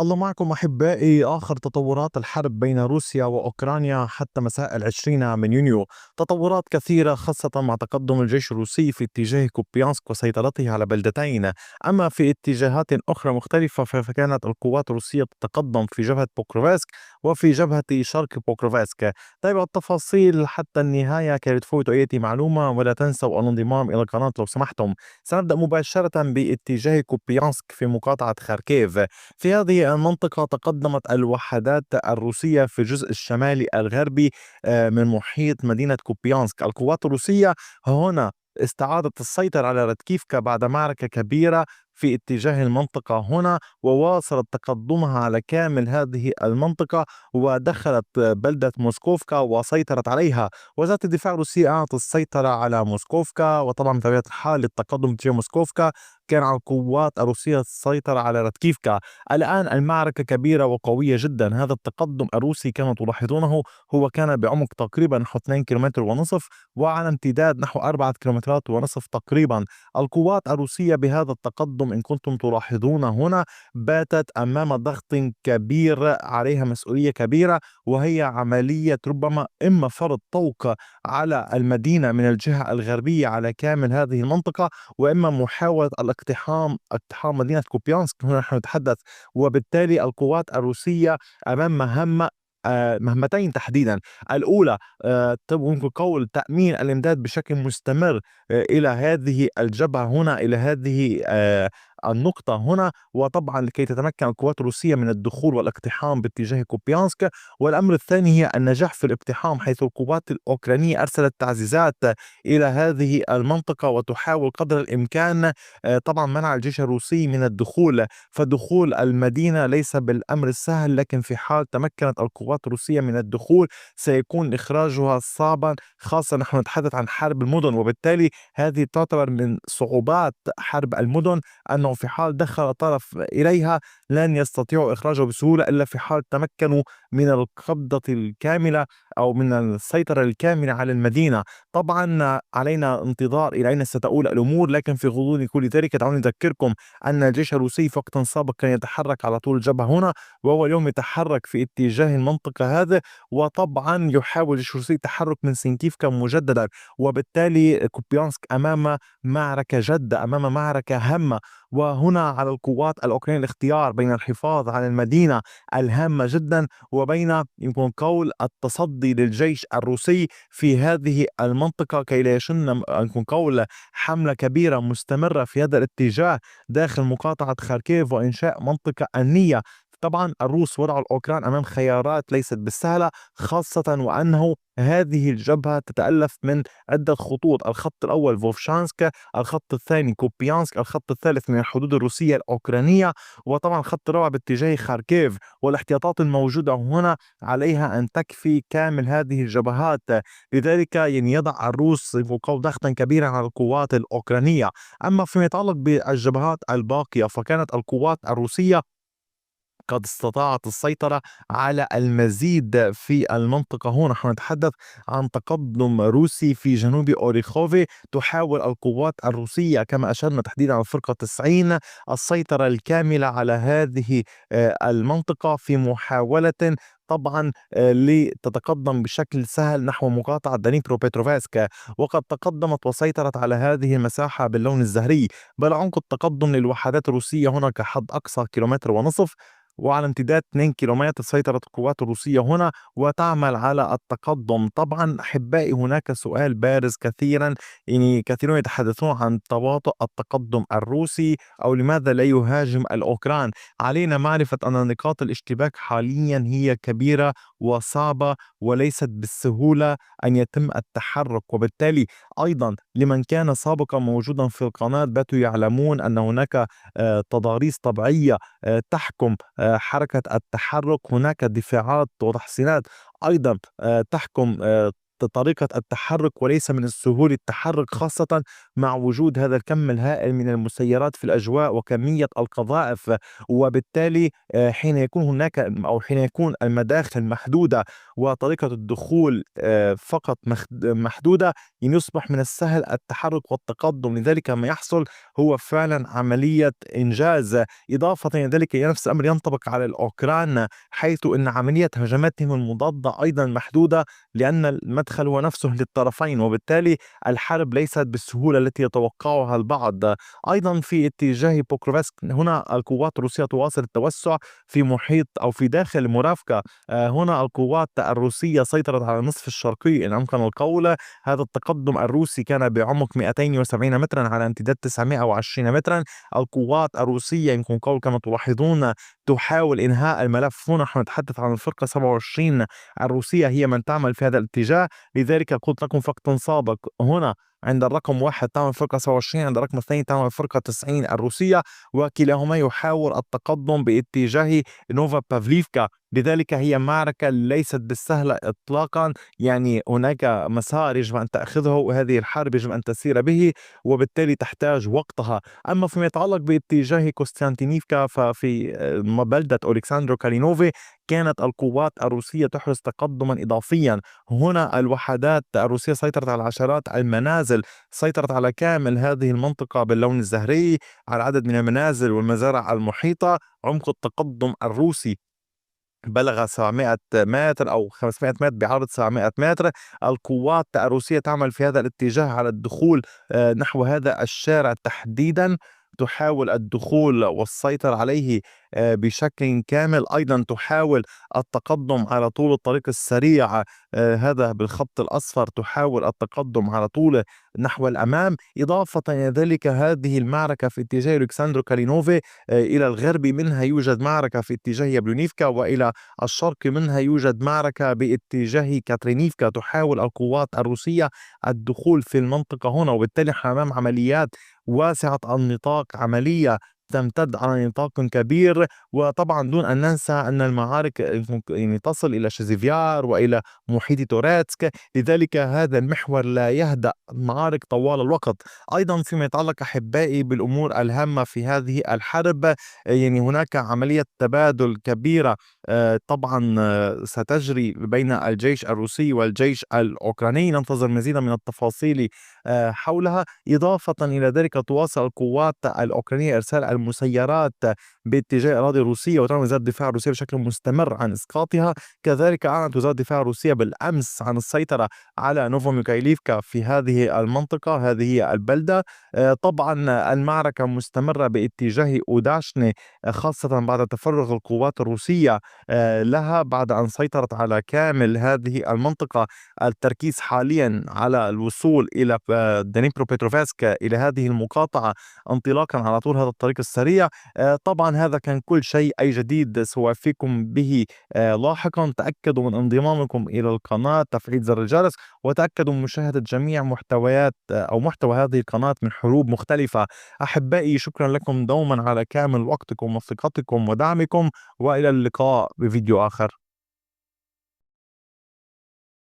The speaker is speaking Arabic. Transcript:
الله معكم أحبائي. آخر تطورات الحرب بين روسيا وأوكرانيا حتى مساء 20 من يونيو، تطورات كثيرة خاصة مع تقدم الجيش الروسي في اتجاه كوبيانسك وسيطرته على بلدتين. أما في اتجاهات أخرى مختلفة فكانت القوات الروسية تتقدم في جبهة بوكروفاسك وفي جبهة شرق بوكروفاسك. طيب التفاصيل حتى النهاية، كي تفوتوا أي معلومة ولا تنسوا الانضمام إلى القناة لو سمحتم. سنبدأ مباشرة باتجاه كوبيانسك في مقاطعة خاركيف. في هذه المنطقة تقدمت الوحدات الروسية في الجزء الشمالي الغربي من محيط مدينة كوبيانسك. القوات الروسية هنا استعادت السيطرة على رتكيفكا بعد معركة كبيرة في اتجاه المنطقة هنا، وواصلت تقدمها على كامل هذه المنطقة، ودخلت بلدة موسكوفكا وسيطرت عليها. وزارة الدفاع الروسية أعطت السيطرة على موسكوفكا، وطبعا بطبيعة الحال التقدم تجاه موسكوفكا كان على القوات الروسية السيطرة على رتكيفكا. الآن المعركة كبيرة وقوية جدا. هذا التقدم الروسي كما تلاحظونه هو كان بعمق تقريبا نحو 2 كيلومتر ونصف، وعلى امتداد نحو 4 كيلومترات ونصف تقريبا. القوات الروسية بهذا التقدم إن كنتم تلاحظون هنا باتت أمام ضغط كبير، عليها مسؤولية كبيرة، وهي عملية ربما إما فرض طوق على المدينة من الجهة الغربية على كامل هذه المنطقة، وإما محاولة اقتحام مدينة كوبيانسك. هنا نحن نتحدث. وبالتالي القوات الروسية أمام مهمتين تحديدا. الأولى ممكن قول تأمين الإمداد بشكل مستمر إلى هذه الجبهة هنا، إلى هذه النقطة هنا، وطبعا لكي تتمكن القوات الروسية من الدخول والاقتحام باتجاه كوبيانسك. والأمر الثاني هي النجاح في الاقتحام، حيث القوات الأوكرانية أرسلت تعزيزات إلى هذه المنطقة وتحاول قدر الإمكان طبعا منع الجيش الروسي من الدخول. فدخول المدينة ليس بالأمر السهل، لكن في حال تمكنت القوات الروسية من الدخول سيكون إخراجها صعبا، خاصة نحن نتحدث عن حرب المدن. وبالتالي هذه تعتبر من صعوبات حرب المدن، أنه في حال دخل طرف إليها لن يستطيعوا إخراجه بسهولة إلا في حال تمكنوا من القبضة الكاملة أو من السيطرة الكاملة على المدينة. طبعا علينا انتظار إلى أين ستؤول الأمور، لكن في غضون كل ذلك دعوني أذكركم أن الجيش الروسي في وقت سابق كان يتحرك على طول الجبهة هنا، وهو اليوم يتحرك في اتجاه المنطقة هذا. وطبعا يحاول الجيش الروسي التحرك من سينكيفكا مجددا. وبالتالي كوبيانسك أمام معركة جادة، أمام معركة هامة. وهنا على القوات الأوكرانية الاختيار بين الحفاظ على المدينة الهامة جدا، وبين يمكن قول التصدي للجيش الروسي في هذه المنطقة، كي لا يشن يكون قول حملة كبيرة مستمرة في هذا الاتجاه داخل مقاطعة خاركيف وإنشاء منطقة أمنية. طبعا الروس وضعوا الأوكران أمام خيارات ليست بالسهلة، خاصة وأنه هذه الجبهة تتألف من عدة خطوط. الخط الأول فوفشانسك، الخط الثاني كوبيانسك، الخط الثالث من الحدود الروسية الأوكرانية، وطبعا الخط الرابع باتجاه خاركيف. والاحتياطات الموجودة هنا عليها أن تكفي كامل هذه الجبهات. لذلك يعني يضع الروس فوق ضغطا كبيرا على القوات الأوكرانية. أما فيما يتعلق بالجبهات الباقية فكانت القوات الروسية قد استطاعت السيطرة على المزيد في المنطقة. هنا نحن نتحدث عن تقدم روسي في جنوب أوريخوفي. تحاول القوات الروسية كما أشرنا تحديدا على الفرقة 90 السيطرة الكاملة على هذه المنطقة في محاولة طبعا لتتقدم بشكل سهل نحو مقاطعة دانيبرو بيتروفاسكا. وقد تقدمت وسيطرت على هذه المساحة باللون الزهري، بل عمق التقدم للوحدات الروسية هنا كحد أقصى كيلومتر ونصف، وعلى امتداد 2 كيلومتر سيطرت القوات الروسية هنا وتعمل على التقدم. طبعا أحبائي هناك سؤال بارز كثيرا، يعني كثيرون يتحدثون عن تباطؤ التقدم الروسي أو لماذا لا يهاجم الأوكران. علينا معرفة أن نقاط الاشتباك حاليا هي كبيرة وصعبة، وليست بالسهولة أن يتم التحرك. وبالتالي أيضا لمن كان سابقا موجودا في القناة باتوا يعلمون أن هناك تضاريس طبيعية تحكم حركة التحرك. هناك دفاعات وتحصينات أيضا تحكم طريقة التحرك وليس من السهول التحرك، خاصة مع وجود هذا الكم الهائل من المسيرات في الأجواء وكمية القذائف. وبالتالي حين يكون هناك أو حين يكون المداخل محدودة وطريقة الدخول فقط محدودة، يعني يصبح من السهل التحرك والتقدم. لذلك ما يحصل هو فعلا عملية إنجاز. إضافة إلى ذلك نفس الأمر ينطبق على الأوكران، حيث أن عملية هجماتهم المضادة أيضا محدودة، لأن المدخل هو نفسه للطرفين، وبالتالي الحرب ليست بالسهولة التي يتوقعها البعض. أيضا في اتجاه بوكروفسك هنا القوات الروسية تواصل التوسع في محيط أو في داخل مرافقة. هنا القوات الروسية سيطرت على النصف الشرقي إن أمكن القول. هذا التقدم الروسي كان بعمق 270 مترا على امتداد 920 مترا. القوات الروسية يمكن قول كما تلاحظون تحاول إنهاء الملف. هنا نحن نتحدث عن الفرقة 27 الروسية هي من تعمل في هذا الاتجاه. لذلك قلت لكم في وقت سابق هنا عند الرقم 1 تعمل الفرقة 27، عند الرقم 2 تعمل الفرقة 90 الروسية، وكلاهما يحاول التقدم باتجاه نوفا بافليفكا. لذلك هي معركة ليست بالسهلة إطلاقا، يعني هناك مسار يجب أن تأخذه وهذه الحرب يجب أن تسير به، وبالتالي تحتاج وقتها. أما فيما يتعلق باتجاه كوستانتينيفكا ففي بلدة أولكساندرو كالينوفي كانت القوات الروسية تحرز تقدما إضافيا. هنا الوحدات الروسية سيطرت على عشرات المنازل، سيطرت على كامل هذه المنطقة باللون الزهري، على عدد من المنازل والمزارع المحيطة. عمق التقدم الروسي بلغ 700 متر أو 500 متر بعرض 700 متر. القوات الروسية تعمل في هذا الاتجاه على الدخول نحو هذا الشارع تحديدا، تحاول الدخول والسيطرة عليه بشكل كامل. أيضا تحاول التقدم على طول الطريق السريع، هذا بالخط الأصفر، تحاول التقدم على طول نحو الأمام. إضافة إلى ذلك هذه المعركة في اتجاه ألكساندرو كالينوفي إلى الغرب منها يوجد معركة في اتجاه يابلونيفكا، وإلى الشرق منها يوجد معركة باتجاه كاترينيفكا. تحاول القوات الروسية الدخول في المنطقة هنا، وبالتالي نحن أمام عمليات واسعة النطاق، عملية تمتد على نطاق كبير. وطبعا دون أن ننسى أن المعارك يعني تصل إلى شزيفيار وإلى محيط توريتسك. لذلك هذا المحور لا يهدأ، معارك طوال الوقت. أيضا فيما يتعلق أحبائي بالأمور الهامة في هذه الحرب، يعني هناك عملية تبادل كبيرة طبعا ستجري بين الجيش الروسي والجيش الأوكراني. ننتظر مزيدا من التفاصيل حولها. إضافة إلى ذلك تواصل القوات الأوكرانية إرسال المسيرات باتجاه الأراضي الروسية، وتعمل وزارة الدفاع الروسية بشكل مستمر عن إسقاطها. كذلك أعلنت وزارة الدفاع الروسية بالأمس عن السيطرة على نوفو ميكايليفكا في هذه المنطقة، هذه البلدة. طبعا المعركة مستمرة باتجاه أوداشني، خاصة بعد تفرغ القوات الروسية لها بعد أن سيطرت على كامل هذه المنطقة. التركيز حاليا على الوصول إلى دنيبرو بيتروفسك، إلى هذه المقاطعة، انطلاقا على طول هذا الطريق السريع. طبعا هذا كان كل شيء. أي جديد سأوفيكم به لاحقا. تأكدوا من انضمامكم إلى القناة، تفعيل زر الجرس، وتأكدوا من مشاهدة جميع محتويات أو محتوى هذه القناة من حروب مختلفة. أحبائي شكرا لكم دوما على كامل وقتكم وثقتكم ودعمكم، وإلى اللقاء بفيديو آخر.